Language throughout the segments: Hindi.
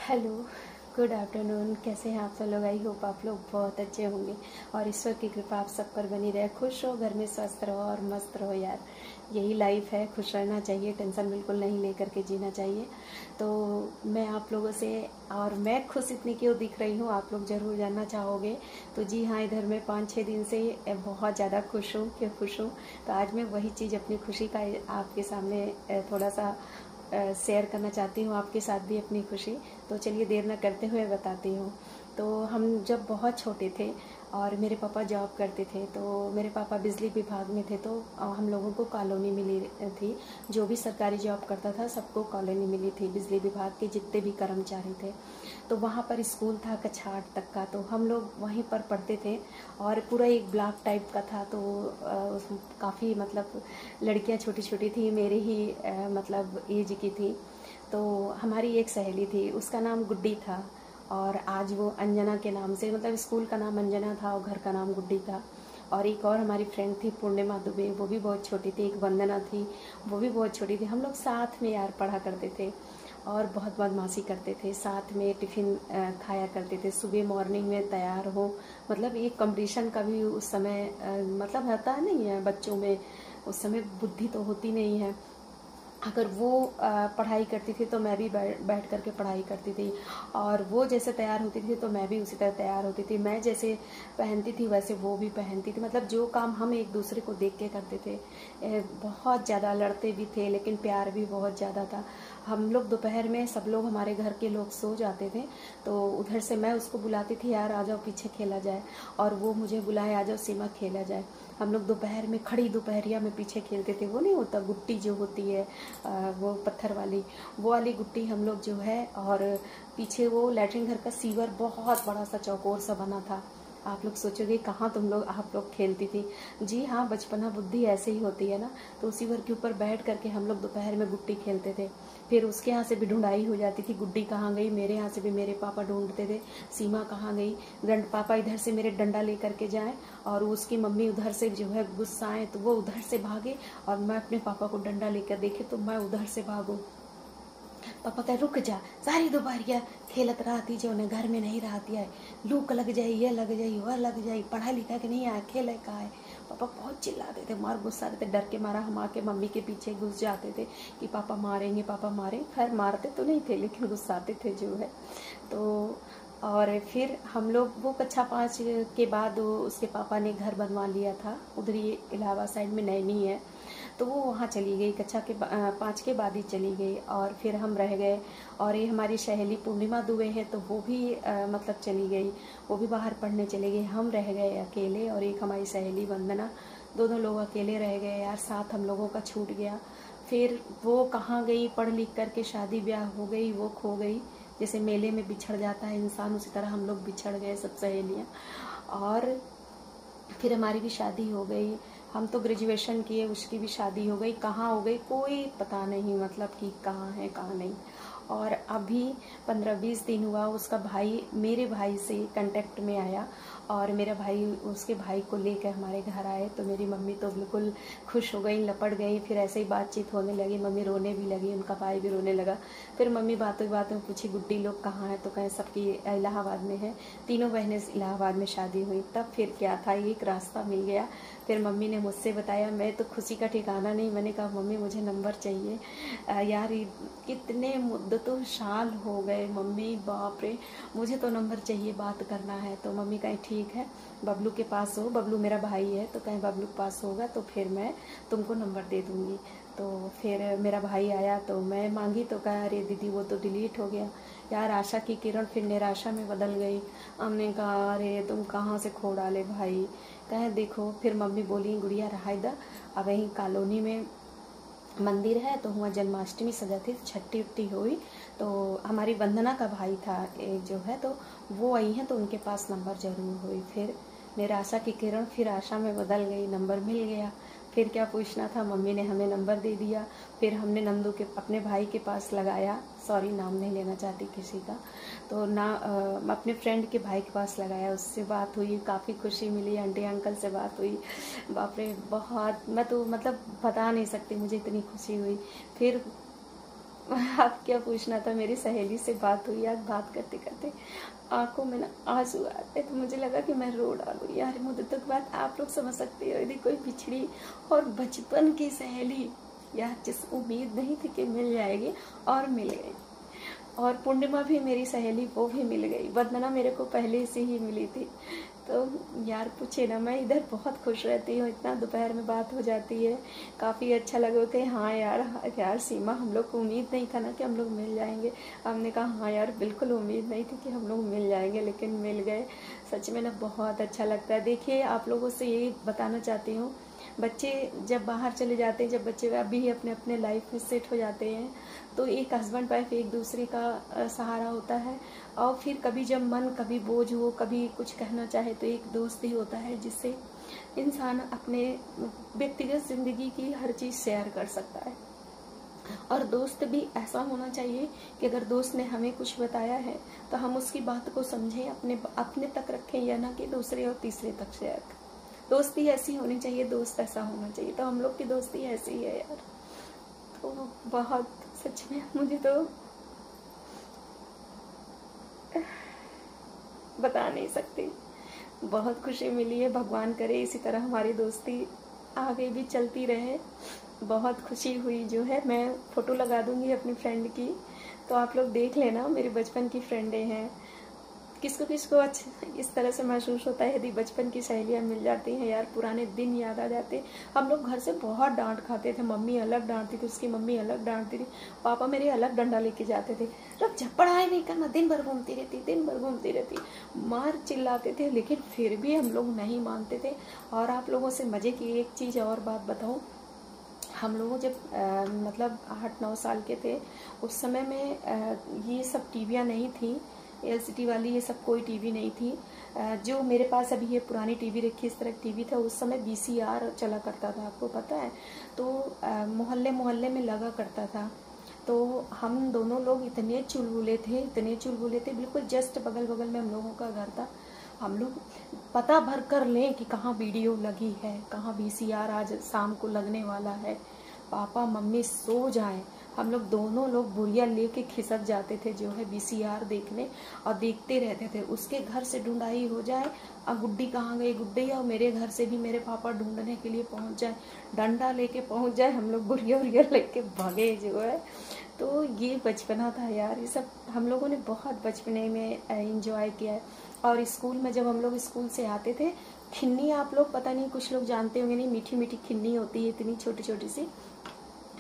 Hello, good afternoon. कैसे हैं आप सब लोग? आई होप आप लोग बहुत अच्छे होंगे और ईश्वर की कृपा आप सब पर बनी रहे। खुश रहो, घर में स्वस्थ रहो और मस्त रहो यार। यही लाइफ है, खुश रहना चाहिए, टेंशन बिल्कुल नहीं लेकर के जीना चाहिए। तो मैं आप लोगों से, और मैं खुश इतनी क्यों दिख रही हूँ आप लोग ज़रूर जानना चाहोगे। तो जी हाँ, इधर मैं 5-6 दिन से बहुत ज़्यादा खुश हूँ। क्यों खुश हूँ? तो आज मैं वही चीज़, अपनी खुशी का आपके सामने थोड़ा सा शेयर करना चाहती हूँ, आपके साथ भी अपनी खुशी। तो चलिए देर न करते हुए बताती हूँ। तो हम जब बहुत छोटे थे और मेरे पापा जॉब करते थे, तो मेरे पापा बिजली विभाग में थे, तो हम लोगों को कॉलोनी मिली थी। जो भी सरकारी जॉब करता था सबको कॉलोनी मिली थी, बिजली विभाग के जितने भी कर्मचारी थे। तो वहाँ पर स्कूल था कक्षा 8 तक का, तो हम लोग वहीं पर पढ़ते थे। और पूरा एक ब्लॉक टाइप का था, तो उसमें काफ़ी मतलब लड़कियाँ छोटी छोटी थी, मेरे ही मतलब एज की थी। तो हमारी एक सहेली थी, उसका नाम गुड्डी था, और आज वो अंजना के नाम से, मतलब स्कूल का नाम अंजना था और घर का नाम गुड्डी था। और एक और हमारी फ्रेंड थी पूर्णिमा दुबे, वो भी बहुत छोटी थी। एक वंदना थी, वो भी बहुत छोटी थी। हम लोग साथ में यार पढ़ा करते थे और बहुत बदमाशी करते थे, साथ में टिफ़िन खाया करते थे। सुबह मॉर्निंग में तैयार हो, मतलब एक कंपटीशन का भी उस समय मतलब होता है नहीं है बच्चों में, उस समय बुद्धि तो होती नहीं है। अगर वो पढ़ाई करती थी तो मैं भी बैठ करके पढ़ाई करती थी, और वो जैसे तैयार होती थी तो मैं भी उसी तरह तैयार होती थी। मैं जैसे पहनती थी वैसे वो भी पहनती थी, मतलब जो काम हम एक दूसरे को देख के करते थे। बहुत ज़्यादा लड़ते भी थे लेकिन प्यार भी बहुत ज़्यादा था। हम लोग दोपहर में सब लोग, हमारे घर के लोग सो जाते थे, तो उधर से मैं उसको बुलाती थी, यार आ जाओ पीछे खेला जाए, और वो मुझे बुलाए, आ जाओ सीमा खेला जाए। हम लोग दोपहर में, खड़ी दोपहरिया में पीछे खेलते थे। वो नहीं होता गुट्टी जो होती है, वो पत्थर वाली, वो वाली गुट्टी हम लोग जो है। और पीछे वो लैट्रिन घर का सीवर बहुत बड़ा सा चौकोर सा बना था। आप लोग सोचोगे कहाँ आप लोग खेलती थी? जी हाँ, बचपना बुद्धि ऐसे ही होती है ना। तो उसी घर के ऊपर बैठ करके हम लोग दोपहर में गुट्टी खेलते थे। फिर उसके यहाँ से भी ढूंढाई हो जाती थी, गुड्डी कहाँ गई। मेरे यहाँ से भी मेरे पापा ढूंढते थे, सीमा कहाँ गई। पापा इधर से मेरे डंडा लेकर के जाएं और उसकी मम्मी उधर से जो है गुस्साएं तो वो उधर से भागे, और मैं अपने पापा को डंडा लेकर देखे तो मैं उधर से भागू। पापा कहे रुक जा, सारी दोपहरिया खेलत रहती, जो ने घर में नहीं रहती है, लूक लग जाये, ये लग जाये, वह लग जाये, पढ़ा लिखा के नहीं आया, खेले का है। पापा बहुत चिल्लाते थे, मार गुस्सा थे, डर के मारा हम आके मम्मी के पीछे घुस जाते थे कि पापा मारेंगे, पापा मारेंगे। खैर मारते तो नहीं थे लेकिन गुस्साते थे जो है। तो और फिर हम लोग, वो कक्षा 5 के बाद उसके पापा ने घर बनवा लिया था, उधर ही इलाहाबाद साइड में नैनी है, तो वो वहाँ चली गई। कक्षा के 5 के बाद ही चली गई, और फिर हम रह गए। और ये हमारी सहेली पूर्णिमा दुबे है, तो वो भी मतलब चली गई, वो भी बाहर पढ़ने चली गई। हम रह गए अकेले, और एक हमारी सहेली वंदना, दोनों लोग अकेले रह गए यार। साथ हम लोगों का छूट गया। फिर वो कहाँ गई, पढ़ लिख करके शादी ब्याह हो गई, वो खो गई। जैसे मेले में बिछड़ जाता है इंसान, उसी तरह हम लोग बिछड़ गए सब सहेलियाँ। और फिर हमारी भी शादी हो गई, हम तो ग्रेजुएशन किए, उसकी भी शादी हो गई। कहाँ हो गई कोई पता नहीं, मतलब कि कहाँ है कहाँ नहीं। और अभी 15-20 दिन हुआ, उसका भाई मेरे भाई से कांटेक्ट में आया, और मेरा भाई उसके भाई को लेकर हमारे घर आए। तो मेरी मम्मी तो बिल्कुल खुश हो गई, लपट गई। फिर ऐसे ही बातचीत होने लगी, मम्मी रोने भी लगी, उनका भाई भी रोने लगा। फिर मम्मी बातों बातों में पूछी गुड्डी लोग कहाँ है, तो कहें सबकी इलाहाबाद में है, तीनों बहनें इलाहाबाद में शादी हुई। तब फिर क्या था, एक रास्ता मिल गया। फिर मम्मी ने मुझसे बताया, मैं तो खुशी का ठिकाना नहीं। मैंने कहा मम्मी मुझे नंबर चाहिए यार, कितने मुद्दतों साल हो गए मम्मी, बाप रे, मुझे तो नंबर चाहिए, बात करना है। तो मम्मी कहें ठीक है, बबलू के पास हो, बबलू मेरा भाई है, तो कहें बबलू के पास होगा तो फिर मैं तुमको नंबर दे दूँगी। तो फिर मेरा भाई आया, तो मैं मांगी तो कहा अरे दीदी वो तो डिलीट हो गया। यार आशा की किरण फिर निराशा में बदल गई। हमने कहा अरे तुम कहाँ से खो डाले भाई। कहे देखो, फिर मम्मी बोली गुड़िया रहायदा, अब यहीं कॉलोनी में मंदिर है, तो हुआ जन्माष्टमी सजा थी, छठी उट्टी हुई, तो हमारी वंदना का भाई था एक जो है, तो वो आई हैं, तो उनके पास नंबर जरूर हुई। फिर निराशा की किरण फिर आशा में बदल गई, नंबर मिल गया। फिर क्या पूछना था, मम्मी ने हमें नंबर दे दिया। फिर हमने नंदू के अपने भाई के पास लगाया, सॉरी नाम नहीं लेना चाहती किसी का, तो ना अपने फ्रेंड के भाई के पास लगाया, उससे बात हुई, काफ़ी खुशी मिली, आंटी अंकल से बात हुई। बाप रे बहुत, मैं तो मतलब बता नहीं सकती, मुझे इतनी खुशी हुई। फिर आप क्या पूछना था, मेरी सहेली से बात हुई आज, बात करते करते आंखों में ना आंसू आ गए, तो मुझे लगा कि मैं रो डालूँ यार। मुझे तो बात आप लोग समझ सकते हो, यदि कोई पिछड़ी और बचपन की सहेली यार, जिस उम्मीद नहीं थी कि मिल जाएगी और मिल गई। और पूर्णिमा भी मेरी सहेली, वो भी मिल गई। वंदना मेरे को पहले से ही मिली थी। तो यार पूछे ना, मैं इधर बहुत खुश रहती हूँ, इतना दोपहर में बात हो जाती है, काफ़ी अच्छा लगा कि हाँ यार सीमा, हम लोग को उम्मीद नहीं था ना कि हम लोग मिल जाएंगे। हमने कहा हाँ यार, बिल्कुल उम्मीद नहीं थी कि हम लोग मिल जाएंगे, लेकिन मिल गए। सच में ना बहुत अच्छा लगता है। देखिए, आप लोगों से यही बताना चाहती हूँ, बच्चे जब बाहर चले जाते हैं, जब बच्चे अभी अपने अपने लाइफ में सेट हो जाते हैं, तो एक हस्बैंड वाइफ एक दूसरे का सहारा होता है। और फिर कभी जब मन कभी बोझ हो, कभी कुछ कहना चाहे, तो एक दोस्त ही होता है जिससे इंसान अपने व्यक्तिगत ज़िंदगी की हर चीज़ शेयर कर सकता है। और दोस्त भी ऐसा होना चाहिए कि अगर दोस्त ने हमें कुछ बताया है तो हम उसकी बात को समझें, अपने तक रखें, या ना कि दूसरे और तीसरे तक शेयर करें। दोस्ती ऐसी होनी चाहिए, दोस्त ऐसा होना चाहिए। तो हम लोग की दोस्ती ऐसी ही है यार। तो बहुत, सच में मुझे तो बता नहीं सकती, बहुत खुशी मिली है। भगवान करे इसी तरह हमारी दोस्ती आगे भी चलती रहे। बहुत खुशी हुई जो है। मैं फ़ोटो लगा दूंगी अपनी फ्रेंड की, तो आप लोग देख लेना। मेरे बचपन की फ्रेंडें हैं। किसको किसको अच्छा इस तरह से महसूस होता है यदि बचपन की सहेलियाँ मिल जाती हैं यार, पुराने दिन याद आ जाते हैं। हम लोग घर से बहुत डांट खाते थे, मम्मी अलग डांटती थी, उसकी मम्मी अलग डांटती थी, पापा मेरे अलग डंडा लेके जाते थे। जब पढ़ाई नहीं करना, दिन भर घूमती रहती, दिन भर घूमती रहती, मार चिल्लाते थे, लेकिन फिर भी हम लोग नहीं मानते थे। और आप लोगों से मज़े की एक चीज़ और बात बताऊँ, हम लोग जब मतलब 8-9 साल के थे, उस समय में ये सब टीवियाँ नहीं थी, LCD वाली ये सब कोई टीवी नहीं थी। जो मेरे पास अभी ये पुरानी टीवी रखी, इस तरह टीवी था। उस समय VCR चला करता था, आपको पता है। तो मोहल्ले मोहल्ले में लगा करता था। तो हम दोनों लोग इतने चुलबुले थे, बिल्कुल जस्ट बगल बगल में हम लोगों का घर था। हम लोग पता भर कर लें कि कहाँ वीडियो लगी है, कहाँ VCR आज शाम को लगने वाला है। पापा मम्मी सो जाएं, हम लोग दोनों लोग बुढ़िया लेके खिसक जाते थे जो है VCR देखने, और देखते रहते थे। उसके घर से ढूंढाई हो जाए, अब गुड्डी कहाँ गई गुड्डी, और मेरे घर से भी मेरे पापा ढूंढने के लिए पहुंच जाए, डंडा लेके पहुंच जाए, हम लोग बुढ़िया उड़िया लेके भागे जो है। तो ये बचपना था यार, ये सब हम लोगों ने बहुत बचपने में एंजॉय किया है। और स्कूल में जब हम लोग स्कूल से आते थे, खिन्नी, आप लोग पता नहीं कुछ लोग जानते होंगे नहीं, मीठी मीठी खिन्नी होती है, इतनी छोटी छोटी सी।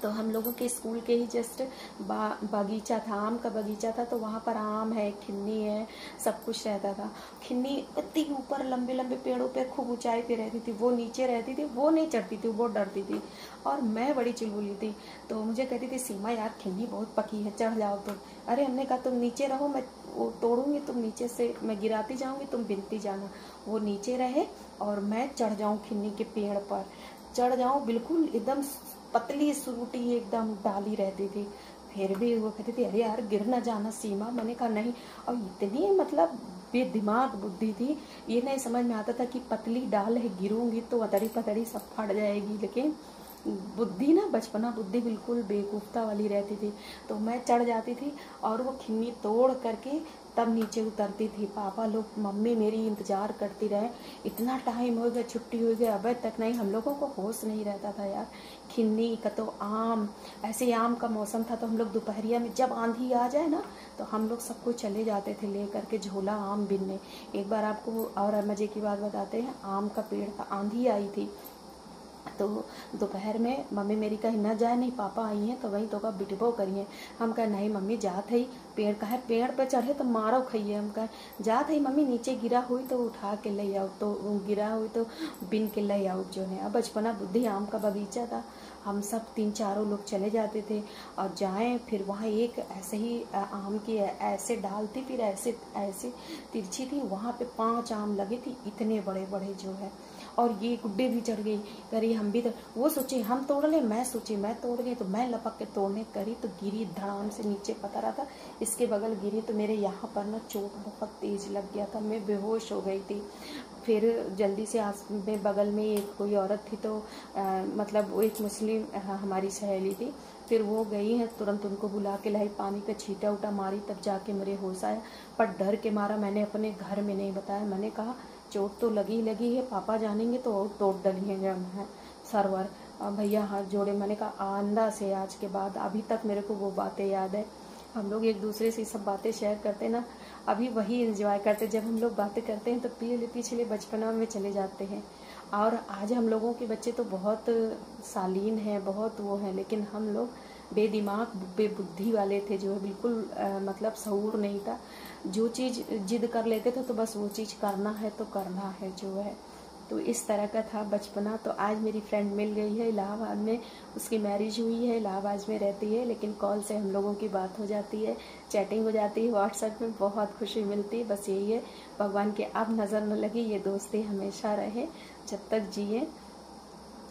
तो हम लोगों के स्कूल के ही जस्ट बगीचा था, आम का बगीचा था। तो वहाँ पर आम है, खिन्नी है, सब कुछ रहता था। खिन्नी इतनी ऊपर लंबे लंबे पेड़ों पे खूब ऊंचाई पे रहती थी, वो नीचे रहती थी, वो नहीं चढ़ती थी, वो डरती थी। और मैं बड़ी चुलबुली थी, तो मुझे कहती थी सीमा यार खिन्नी बहुत पकी है, चढ़ जाओ तुम। अरे हमने कहा तुम नीचे रहो, मैं वो तोड़ूंगी, तुम नीचे से, मैं गिराती जाऊंगी, तुम बिनती जाना। वो नीचे रहे और मैं चढ़ जाऊं खिन्नी के पेड़ पर, चढ़ जाऊं, बिल्कुल एकदम पतली सूटी एकदम डाली रहती थी। फिर भी वो कहती थी अरे यार गिर ना जाना सीमा। मैंने कहा नहीं। और इतनी मतलब बेदिमाग बुद्धि थी, ये नहीं समझ में आता था कि पतली डाल है, गिरूंगी तो अतड़ी पतड़ी सब फट जाएगी। लेकिन बुद्धि ना, बचपना बुद्धि बिल्कुल बेवकूफ़ता वाली रहती थी। तो मैं चढ़ जाती थी और वो खिन्नी तोड़ करके तब नीचे उतरती थी। पापा लोग, मम्मी मेरी इंतज़ार करती रहे, इतना टाइम हो गया, छुट्टी हो गई, अब तक नहीं। हम लोगों को होश नहीं रहता था यार। खिन्नी का तो आम, ऐसे आम का मौसम था, तो हम लोग दोपहरिया में जब आंधी आ जाए ना, तो हम लोग सबको चले जाते थे ले करके झोला आम बिनने। एक बार आपको और मज़े की बात बताते हैं, आम का पेड़ था, आंधी आई थी, तो दोपहर में मम्मी मेरी कही न जाए, नहीं पापा आई हैं तो वहीं तो का बिटबो करिए। हम कहे नहीं मम्मी जात है, पेड़ का है, पेड़ पे चढ़े तो मारो खाइए। हम कहे जात है मम्मी, नीचे गिरा हुई तो उठा के ले आओ, तो गिरा हुई तो बिन के ले आओ जो है। अब बचपना बुद्धि, आम का बगीचा था, हम सब 3-4 लोग चले जाते थे और जाएं। फिर वहाँ एक ऐसे ही आम की ऐसे डाल थी, फिर ऐसे ऐसे तिरछी थी, वहाँ पे 5 आम लगे थे, इतने बड़े बड़े जो है। और ये गुड्डे भी चढ़ गई, करी हम भी तो, वो सोचे हम तोड़ ले, मैं सोची मैं तोड़ ले, तो मैं लपक के तोड़ने करी तो गिरी धड़ाम से नीचे, पता रहा था इसके बगल गिरी तो मेरे यहाँ पर ना चोट बहुत तेज लग गया था, मैं बेहोश हो गई थी। फिर जल्दी से आस में बगल में एक कोई औरत थी, तो मतलब वो एक मुस्लिम हमारी सहेली थी, फिर वो गई हैं, तुरंत उनको बुला के लाई, पानी का छींटा उटा मारी, तब जाके मेरे होश आया। पर डर के मारा मैंने अपने घर में नहीं बताया। मैंने कहा चोट तो लगी लगी है, पापा जानेंगे तो और तोड़ डलिएंगे है सरवर। भैया हाथ जोड़े, मैंने कहा आंदा से आज के बाद अभी तक मेरे को वो बातें याद है। हम लोग एक दूसरे से सब बातें शेयर करते ना, अभी वही एंजॉय करते। जब हम लोग बातें करते हैं तो पिछले बचपना में चले जाते हैं। और आज हम लोगों के बच्चे तो बहुत शालीन हैं, बहुत वो हैं, लेकिन हम लोग बेदिमाग बेबुद्धि वाले थे, जो है बिल्कुल मतलब शऊर नहीं था। जो चीज़ जिद कर लेते थे तो बस वो चीज़ करना है तो करना है जो है। तो इस तरह का था बचपना। तो आज मेरी फ्रेंड मिल गई है इलाहाबाद में, उसकी मैरिज हुई है, इलाहाबाद में रहती है, लेकिन कॉल से हम लोगों की बात हो जाती है, चैटिंग हो जाती है व्हाट्सएप में, बहुत खुशी मिलती है। बस यही है, भगवान के अब नज़र न लगी, ये दोस्ती हमेशा रहे, जब तक जिए।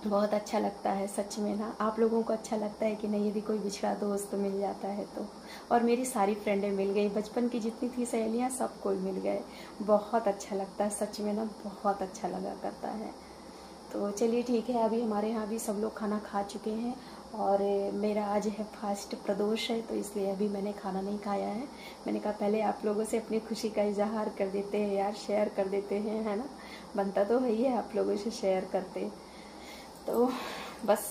बहुत अच्छा लगता है सच में ना। आप लोगों को अच्छा लगता है कि नहीं यदि कोई बिछड़ा दोस्त मिल जाता है तो? और मेरी सारी फ्रेंडें मिल गई, बचपन की जितनी थी सहेलियां सब कोई मिल गए। बहुत अच्छा लगता है सच में ना, बहुत अच्छा लगा करता है। तो चलिए ठीक है, अभी हमारे यहाँ भी सब लोग खाना खा चुके हैं और मेरा आज है फास्ट प्रदोष है, तो इसलिए अभी मैंने खाना नहीं खाया है। मैंने कहा पहले आप लोगों से अपनी खुशी का इजहार कर देते हैं यार, शेयर कर देते हैं, है ना, बनता तो है ही है आप लोगों से शेयर करते। तो बस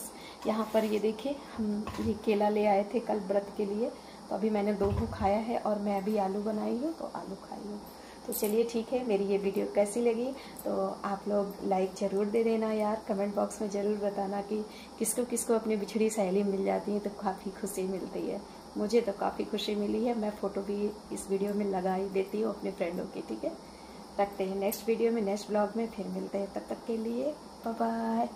यहाँ पर ये देखिए, हम ये केला ले आए थे कल व्रत के लिए, तो अभी मैंने 2 खाया है और मैं अभी आलू बनाई हूँ तो आलू खाई हूँ। तो चलिए ठीक है, मेरी ये वीडियो कैसी लगी तो आप लोग लाइक ज़रूर दे देना यार, कमेंट बॉक्स में ज़रूर बताना कि किसको किसको अपनी बिछड़ी सहेली मिल जाती है तो काफ़ी खुशी मिलती है। मुझे तो काफ़ी खुशी मिली है, मैं फ़ोटो भी इस वीडियो में लगा ही देती हूँ अपने फ्रेंडों की। ठीक है, रखते हैं नेक्स्ट वीडियो में, नेक्स्ट ब्लॉग में फिर मिलते हैं, तब तक के लिए बाय बाय।